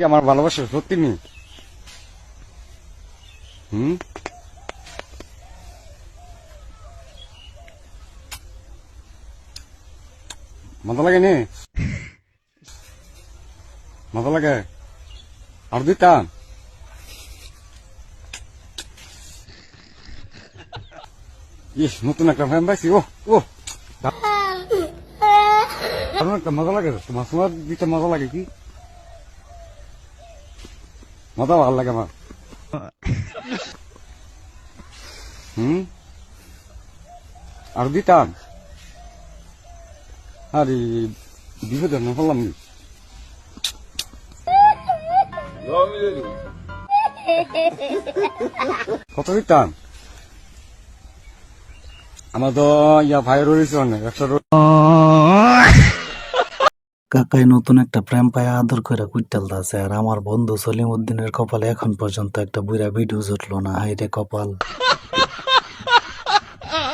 আমার ভালোবাসা সত্যি নেই। হুম, মজা লাগে নি? মজা লাগে? আর দিতাম। ইস, নতুন একটা ফ্যান পাইছি। ও ও দারুণ একটা মজা লাগে। তোমার তোমার দিতে মজা লাগে কি? মজা ভালো লাগে আমার। হুম, আর দিতাম। আরে বিপদের না বললাম নি। কত দিতাম? আমার তো ভাইয়ের রয়েছে অনেক 100 কাকাই নতুন একটা প্রেম পায় আদর করে কুইটালতাছে, আর আমার বন্ধু সলিম উদ্দিনের কপালে এখন পর্যন্ত একটা বুড়া ভিডিও জুটলো না। হাই রে কপাল।